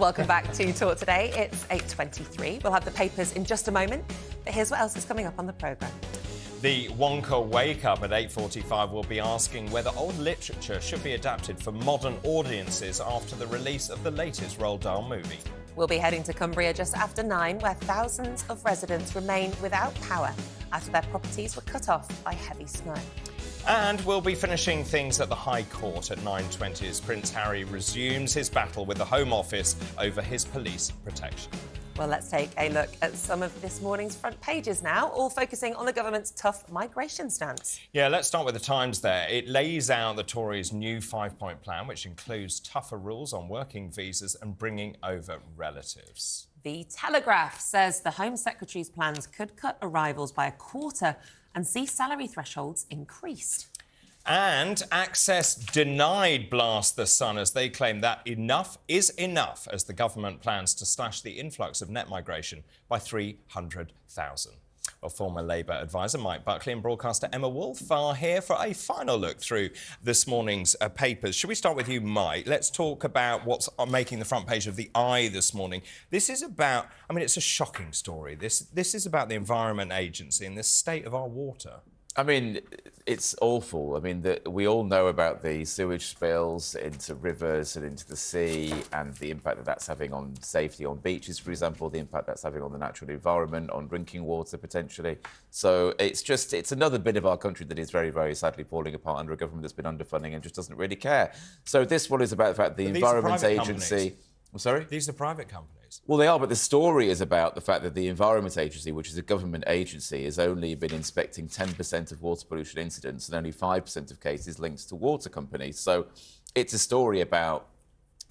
Welcome back to Talk Today. It's 8:23. We'll have the papers in just a moment, but here's what else is coming up on the programme. The Wonka Wake Up at 8:45 will be asking whether old literature should be adapted for modern audiences after the release of the latest Roald Dahl movie. We'll be heading to Cumbria just after 9, where thousands of residents remain without power after their properties were cut off by heavy snow. And we'll be finishing things at the High Court at 9:20 as Prince Harry resumes his battle with the Home Office over his police protection. Well, let's take a look at some of this morning's front pages now, all focusing on the government's tough migration stance. Yeah, let's start with the Times there. It lays out the Tories' new 5-point plan, which includes tougher rules on working visas and bringing over relatives. The Telegraph says the Home Secretary's plans could cut arrivals by a quarter and see salary thresholds increased. And Access denied Blast the Sun as they claim that enough is enough as the government plans to slash the influx of net migration by 300,000. Well, former Labour advisor Mike Buckley and broadcaster Emma Wolfe are here for a final look through this morning's papers. Should we start with you, Mike? Let's talk about what's making the front page of The Eye this morning. This is about, it's a shocking story. This is about the Environment Agency and the state of our water. It's awful. We all know about the sewage spills into rivers and into the sea and the impact that that's having on safety on beaches, for example, the impact that's having on the natural environment, on drinking water, potentially. So it's another bit of our country that is very, very sadly falling apart under a government that's been underfunding and just doesn't really care. So this one is about the fact the Environment Agency... I'm sorry? These are private companies. Well, they are, but the story is about the fact that the Environment Agency, which is a government agency, has only been inspecting 10% of water pollution incidents and only 5% of cases linked to water companies. So it's a story about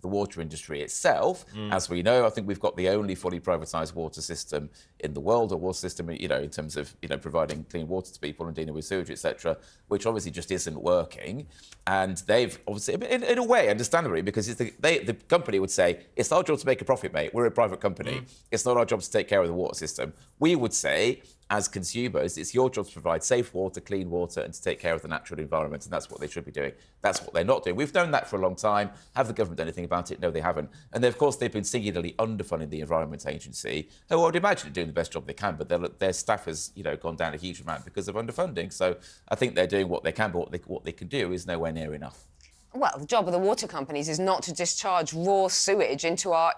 the water industry itself. As we know, I think we've got the only fully privatised water system in the world, or water system, in terms of, providing clean water to people and dealing with sewage, etc., which obviously just isn't working. And they've obviously, in a way, understandably, because the company would say, it's our job to make a profit, mate. We're a private company. It's not our job to take care of the water system. We would say, as consumers, it's your job to provide safe water, clean water, and to take care of the natural environment, and that's what they should be doing. That's what they're not doing. We've known that for a long time. Have the government done anything about it? No, they haven't. And, of course, they've been singularly underfunding the Environment Agency, who I would imagine are doing the best job they can, but their staff has, gone down a huge amount because of underfunding. So I think they're doing what they can, but what they can do is nowhere near enough. Well, the job of the water companies is not to discharge raw sewage into our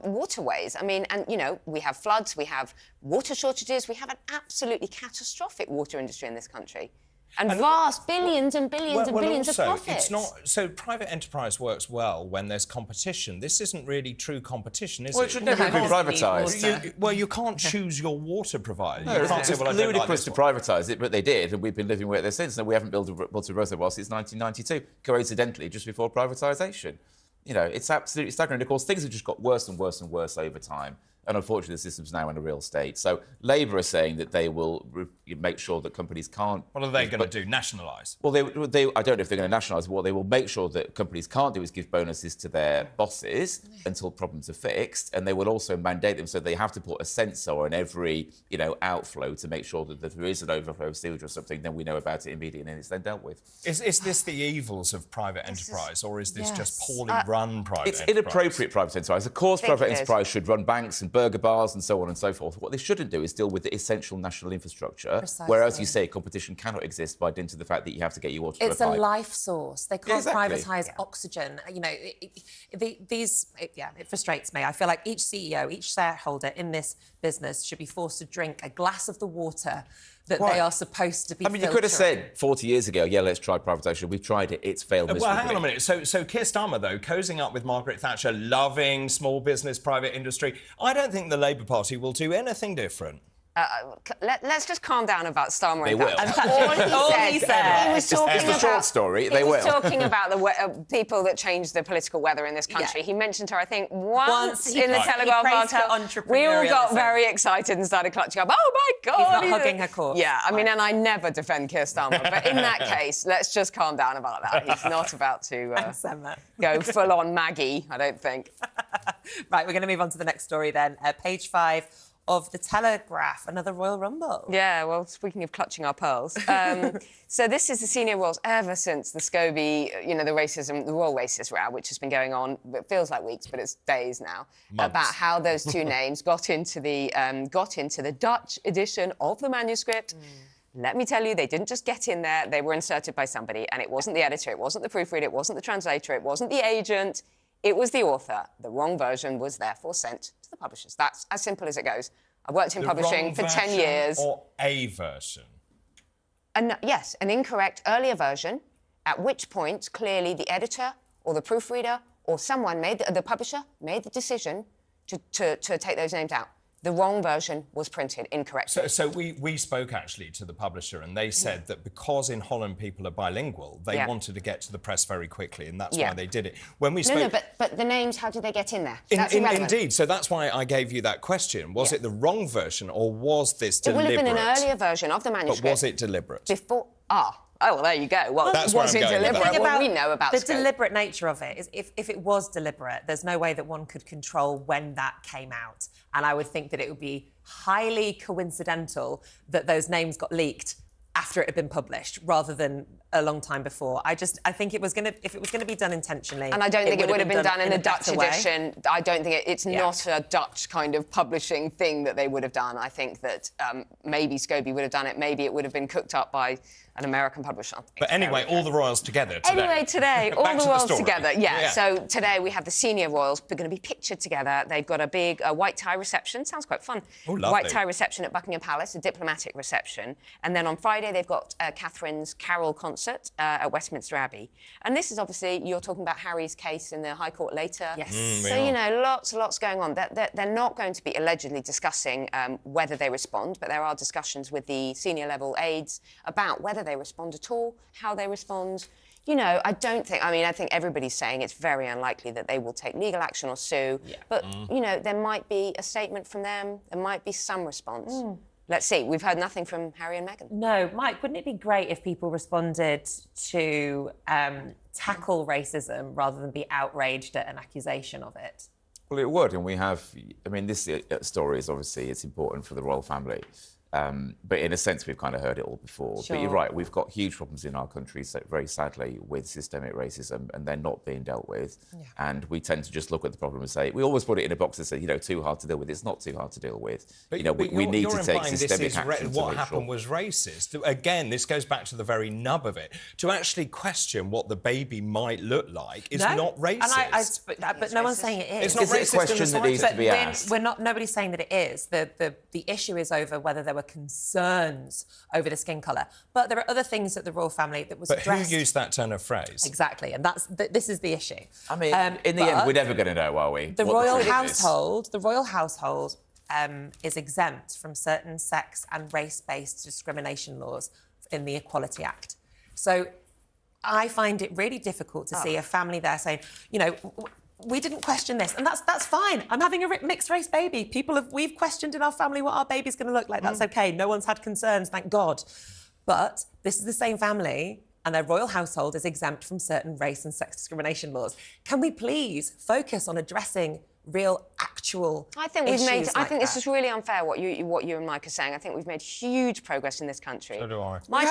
waterways. We have floods, we have water shortages, we have an absolutely catastrophic water industry in this country. And vast billions and billions and billions of profits. It's not... So private enterprise works well when there's competition. This isn't really true competition, is it? Well, it should never have been privatised. You can't choose your water provider. No, it's ludicrous to privatise it, but they did, and we've been living with it since. And we haven't built a reservoir since 1992, coincidentally, just before privatisation. It's absolutely staggering. Of course, things have just got worse and worse and worse over time. And unfortunately, the system's now in a real state. So Labour are saying that they will make sure that companies can't... What are they going to do? Nationalise? Well, I don't know if they're going to nationalise. What they will make sure that companies can't do is give bonuses to their bosses until problems are fixed. And they will also mandate them, so they have to put a sensor on every, outflow to make sure that if there is an overflow of sewage or something, then we know about it immediately and it's then dealt with. Is this the evils of private enterprise, or is this just poorly run private enterprise? It's inappropriate private enterprise. Of course, private enterprise should run banks and burger bars and so on and so forth. What they shouldn't do is deal with the essential national infrastructure, where, as you say, competition cannot exist by dint of the fact that you have to get your water through a pipe. It's a life source. They can't privatise oxygen. It frustrates me. I feel like each CEO, each shareholder in this business should be forced to drink a glass of the water that they are supposed to be filtering. You could have said 40 years ago, let's try privatisation. We've tried it. It's failed miserably. Well, hang on a minute. So Keir Starmer, though, cosing up with Margaret Thatcher, loving small business, private industry, I don't think the Labour Party will do anything different. Let's just calm down about Starmer. They will. All he said. He was talking about... It's a short story. They will. He was talking about the people that change the political weather in this country. He mentioned her, I think, once in the Telegraph article. We all got very excited and started clutching up. Oh, my God. He's not hugging her corpse. Yeah, and I never defend Keir Starmer. But in that case, let's just calm down about that. He's not about to go full-on Maggie, I don't think. Right, we're going to move on to the next story then. Page 5. of The Telegraph, another Royal Rumble. Yeah, well, speaking of clutching our pearls, so this is the senior royals ever since the SCOBY, you know, the royal racist row, which has been going on, it feels like weeks, but it's days now, about how those two names got into the Dutch edition of the manuscript. Let me tell you, they didn't just get in there, they were inserted by somebody, and it wasn't the editor, it wasn't the proofreader, it wasn't the translator, it wasn't the agent, it was the author. The wrong version was therefore sent to the publishers. That's as simple as it goes. I've worked in publishing for 10 years. Or a version? Yes, an incorrect earlier version, at which point, clearly, the editor or the proofreader or someone the publisher made the decision to take those names out. The wrong version was printed incorrectly. So we spoke, actually, to the publisher, and they said that because in Holland people are bilingual, they wanted to get to the press very quickly, and that's why they did it. When we spoke... No, but the names, how did they get in there? That's irrelevant. Indeed. So that's why I gave you that question. Was it the wrong version, or was this deliberate? It would have been an earlier version of the manuscript. But was it deliberate? Oh, well, there you go. Well, that's where was I'm it going deliberate? with that. Well, we know about the scope. deliberate nature of it is if it was deliberate, there's no way that one could control when that came out. And I would think that it would be highly coincidental that those names got leaked after it had been published rather than a long time before. I think it was going to, if it was going to be done intentionally... And I don't think it would have been done in the Dutch edition. Way. I don't think it's not a Dutch kind of publishing thing that they would have done. I think that maybe SCOBY would have done it. Maybe it would have been cooked up by an American publisher. But anyway, all the royals together today. Anyway, today, all the royals together. Yeah. So today we have the senior royals. They're going to be pictured together. They've got a big white tie reception. Sounds quite fun. Oh, lovely. White tie reception at Buckingham Palace, a diplomatic reception. And then on Friday, they've got Catherine's Carol concert at Westminster Abbey. And this is obviously, you're talking about Harry's case in the High Court later. Yes. So, you know, lots going on. They're not going to be allegedly discussing whether they respond, but there are discussions with the senior level aides about whether they respond at all, how they respond. You know, I think everybody's saying it's very unlikely that they will take legal action or sue. Yeah. But, you know, there might be a statement from them. There might be some response. Let's see. We've heard nothing from Harry and Meghan. No, Mike, wouldn't it be great if people responded to tackle racism rather than be outraged at an accusation of it? Well, it would, and we have... I mean, this story is obviously, it's important for the royal family. But in a sense, we've kind of heard it all before. Sure. But you're right, we've got huge problems in our country, very sadly, with systemic racism, and they're not being dealt with. Yeah. And we tend to just look at the problem and say, we always put it in a box and say, you know, too hard to deal with. It's not too hard to deal with. But, you know, we need to take systemic action. What happened was racist. Again, this goes back to the very nub of it. To actually question what the baby might look like is not racist. But no one's saying it is. It's not racist. It's a question that needs to be asked. Nobody's saying that it is. The issue is over whether there were concerns over the skin colour. But there are other things that the royal family that was addressed. But who used that turn of phrase? Exactly, and this is the issue. I mean, in the end, we're never going to know, are we? The royal household is exempt from certain sex and race-based discrimination laws in the Equality Act. So I find it really difficult to see a family there saying, you know, we didn't question this, and that's fine. I'm having a mixed race baby. We've questioned in our family what our baby's going to look like. That's okay. No one's had concerns, thank God. But this is the same family, and their royal household is exempt from certain race and sex discrimination laws. Can we please focus on addressing real, actual issues? I think this is really unfair what you and Mike are saying. I think we've made huge progress in this country. So do I. My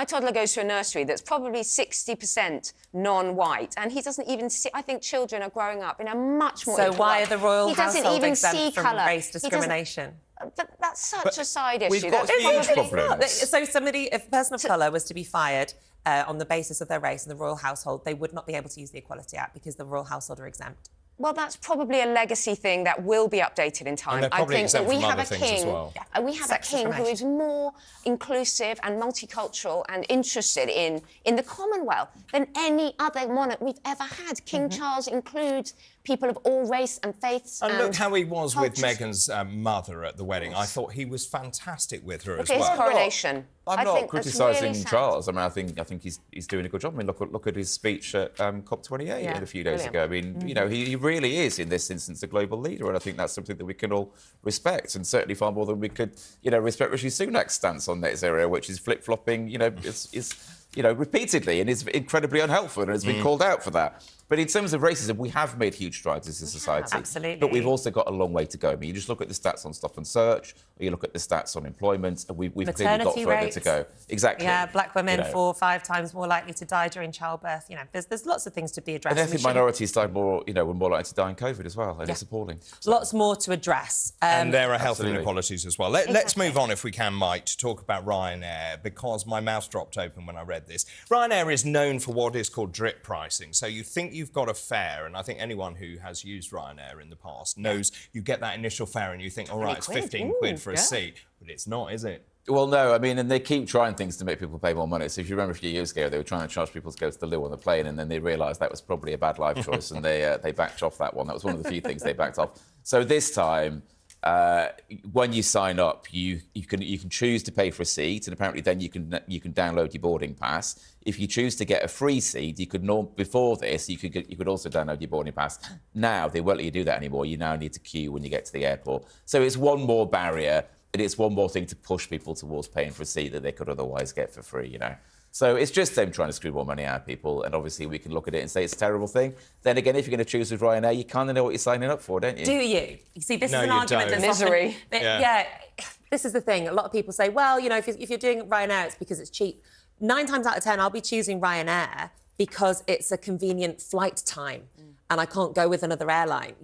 toddler goes to a nursery that's probably 60% non-white, and he doesn't even see... I think children are growing up in a much more... So why are the royal household exempt from colour. race discrimination? But that's such a side issue. We've got huge problems. So if a person of colour was to be fired on the basis of their race in the royal household, they would not be able to use the Equality Act because the royal household are exempt. Well, that's probably a legacy thing that will be updated in time. And they're probably exempt from other king, things as well. We have a king who is more inclusive and multicultural and interested in the Commonwealth than any other monarch we've ever had. King Charles includes people of all race and faiths. And look how he was with Meghan's mother at the wedding. I thought he was fantastic with her as well. Look at his coronation. I'm not criticising Charles. I mean, I think he's doing a good job. I mean, look at his speech at COP28 a few days ago. I mean, you know, he really is in this instance a global leader, and I think that's something that we can all respect, and certainly far more than we could, you know, respect Rishi Sunak's stance on this area, which is flip-flopping, you know, is repeatedly, and is incredibly unhelpful and has been called out for that. But in terms of racism, we have made huge strides as a society. absolutely. But we've also got a long way to go. I mean, you just look at the stats on stop and search, or you look at the stats on employment, and we've clearly got further rates. to go. Exactly. Yeah, black women You know. 4 or 5 times more likely to die during childbirth. You know, there's lots of things to be addressed. And I think minorities died more, were more likely to die in COVID as well, and it's appalling. So. Lots more to address. And there are health Absolutely. inequalities as well. Let's move on, if we can, Mike, to talk about Ryanair, because my mouth dropped open when I read this. Ryanair is known for what is called drip pricing. So you think you've got a fare, and I think anyone who has used Ryanair in the past knows you get that initial fare and you think, all right, it's 15 quid for a seat. But it's not, is it? Well, no, I mean, and they keep trying things to make people pay more money. So if you remember a few years ago, they were trying to charge people to go to the loo on the plane, and then they realised that was probably a bad life choice, and they backed off that one. That was one of the few things they backed off. So this time, when you sign up, you can choose to pay for a seat, and apparently then you can download your boarding pass. If you choose to get a free seat, before this you could also download your boarding pass. Now they won't let you do that anymore. You now need to queue when you get to the airport. So it's one more barrier, and it's one more thing to push people towards paying for a seat that they could otherwise get for free. So it's just them trying to screw more money out of people, and obviously we can look at it and say it's a terrible thing. Then again, if you're going to choose with Ryanair, you kind of know what you're signing up for, don't you? Do you? You see, this No, is an you argument don't. that's Misery. often... Yeah. This is the thing. A lot of people say, well, if you're doing Ryanair, it's because it's cheap. 9 times out of 10, I'll be choosing Ryanair because it's a convenient flight time and I can't go with another airline.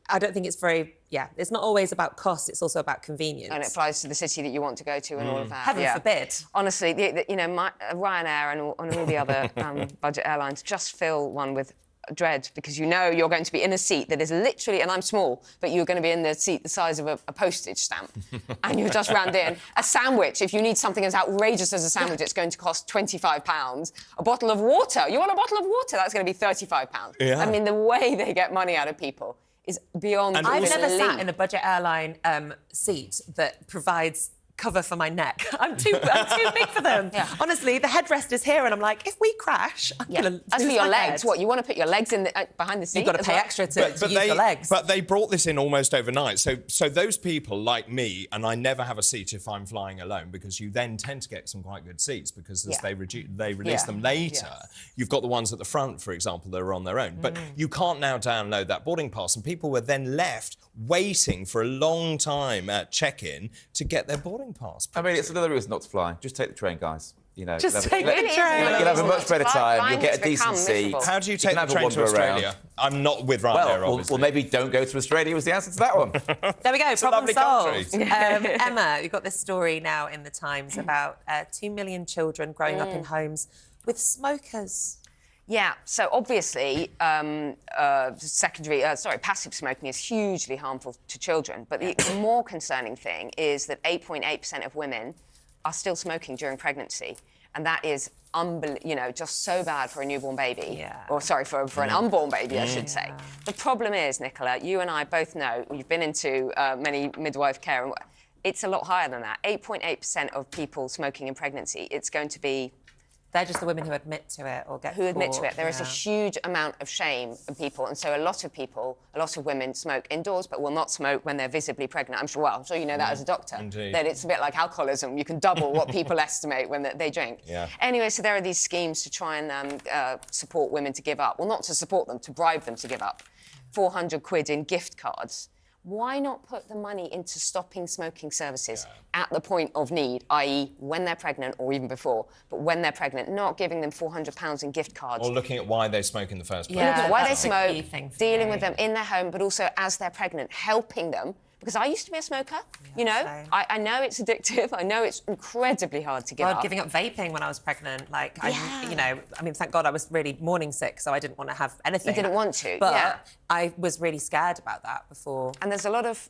I don't think it's very... Yeah, it's not always about cost, it's also about convenience. And it flies to the city that you want to go to and all of that. Heaven forbid. Honestly, Ryanair and all the other budget airlines just fill one with dread, because you're going to be in a seat that is literally, and I'm small, but you're going to be in the seat the size of a postage stamp, and you're just rammed in. A sandwich, if you need something as outrageous as a sandwich, it's going to cost £25. A bottle of water, you want a bottle of water, that's going to be £35. Yeah. I mean, the way they get money out of people is beyond And I've never belief. sat in a budget airline seat that provides cover for my neck. I'm too big for them. Yeah. Honestly, the headrest is here, and I'm like, if we crash, I'm gonna As for lose your my legs, head. what, you want to put your legs in behind the seat? You've got to as pay well? extra to use your legs. But they brought this in almost overnight. So those people like me, and I never have a seat if I'm flying alone, because you then tend to get some quite good seats, because as they release them later, you've got the ones at the front, for example, that are on their own. But you can't now download that boarding pass, and people were then left waiting for a long time at check-in to get their boarding pass. I mean, it's another reason not to fly. Just take the train, guys. Just take the train. You'll have a much better time. You'll get a decent seat. How do you take can the have a train to wander around. Australia? I'm not with Ryanair, obviously. Well, maybe don't go to Australia was the answer to that one. There we go, problem lovely solved. country. Emma, you've got this story now in the Times about 2 million children growing up in homes with smokers. Yeah, so obviously, passive smoking is hugely harmful to children. But the more concerning thing is that 8.8% of women are still smoking during pregnancy. And that is, just so bad for a newborn baby. Yeah. Or, sorry, for an unborn baby, I should say. The problem is, Nicola, you and I both know, you've been into many midwife care, and it's a lot higher than that. 8.8% of people smoking in pregnancy, it's going to be... They're just the women who admit to it or get Who admit to caught, it. There is a huge amount of shame in people, and so a lot of women smoke indoors, but will not smoke when they're visibly pregnant. I'm sure you know that as a doctor. Indeed. That it's a bit like alcoholism. You can double what people estimate when they drink. Yeah. Anyway, so there are these schemes to try and support women to give up. Well, not to support them, to bribe them to give up. 400 quid in gift cards. Why not put the money into stopping smoking services at the point of need, i.e. when they're pregnant or even before, but when they're pregnant, not giving them £400 in gift cards. Or looking at why they smoke in the first place. Yeah, Why they that's the key smoke, thing for dealing me. with them in their home, but also as they're pregnant, helping them. Because I used to be a smoker, same. I know it's addictive, I know it's incredibly hard to give up. Giving up vaping when I was pregnant, thank God I was really morning sick, so I didn't want to have anything. You didn't want to, but yeah. I was really scared about that before. And there's a lot of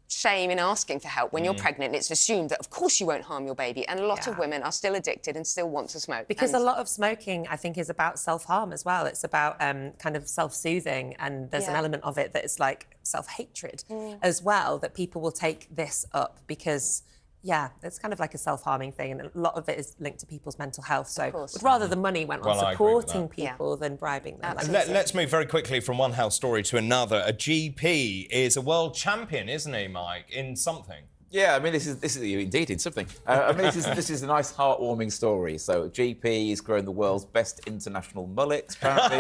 shame in asking for help. When you're pregnant, it's assumed that, of course, you won't harm your baby. And a lot of women are still addicted and still want to smoke. Because a lot of smoking, I think, is about self-harm as well. It's about kind of self-soothing, and there's an element of it that is like self-hatred as well, that people will take this up because... Yeah, it's kind of like a self-harming thing, and a lot of it is linked to people's mental health. So would rather the money went on I agree with supporting that. people than bribing them. Let's move very quickly from one health story to another. A GP is a world champion, isn't he, Mike, in something? Yeah, I mean, this is you indeed in something. I mean, this is a nice, heartwarming story. So, GP is growing the world's best international mullet. Apparently,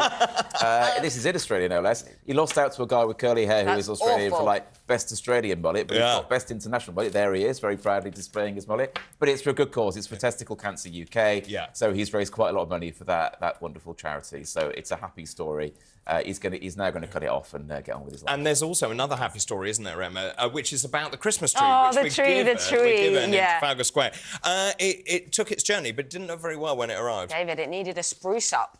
this is in Australia, no less. He lost out to a guy with curly hair who That's is Australian awful. for best Australian mullet, but he's got best international mullet. There he is, very proudly displaying his mullet. But it's for a good cause. It's for Testicle Cancer UK. Yeah. So he's raised quite a lot of money for that wonderful charity. So it's a happy story. He's now going to cut it off and get on with his life. And there's also another happy story, isn't there, Emma, which is about the Christmas tree, Oh, which the we're tree, given yeah. in Trafalgar Square. It took its journey, but didn't look very well when it arrived. David, it needed a spruce up.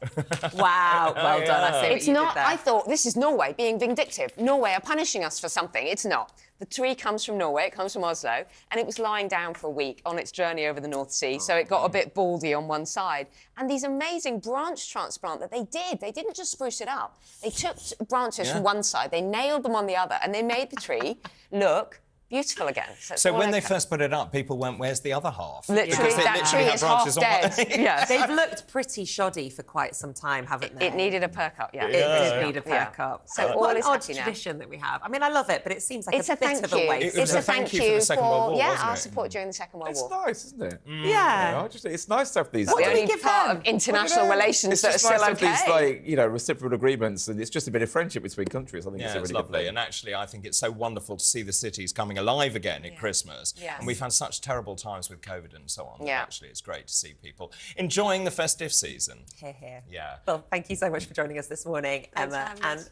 Wow, well done. I see what It's you not. did there. I thought this is Norway being vindictive. Norway are punishing us for something. It's not. The tree comes from Norway. It comes from Oslo, and it was lying down for a week on its journey over the North Sea. So it got a bit baldy on one side. And these amazing branch transplant that they did. They didn't just spruce it up. They took branches from one side, they nailed them on the other, and they made the tree look beautiful again. it's So all when they okay. first put it up, people went, "Where's the other half?" Literally, Because they that literally tree had is half branches on one- dead. Yeah. They've looked pretty shoddy for quite some time, haven't they? It needed a perk up, yeah. It did need a perk up. So all what an is odd happy now. tradition that we have. I mean, I love it, but it seems like It's a a bit thank of a you. waste. It was It's a a thank thank you for the you Second World War, wasn't our it? support during the Second World It's War. nice, isn't it? Yeah. It's nice to have these. What The do we only give part them? of international relations It's that are just still nice to have okay. these, reciprocal agreements, and it's just a bit of friendship between countries. I think it's a Yeah, it's really good lovely. thing. And actually, I think it's so wonderful to see the cities coming alive again at Christmas. Yes. And we've had such terrible times with COVID and so on. that Yeah. Actually, it's great to see people enjoying the festive season. Here, here. Yeah. Well, thank you so much for joining us this morning, Thanks for Emma. having us. And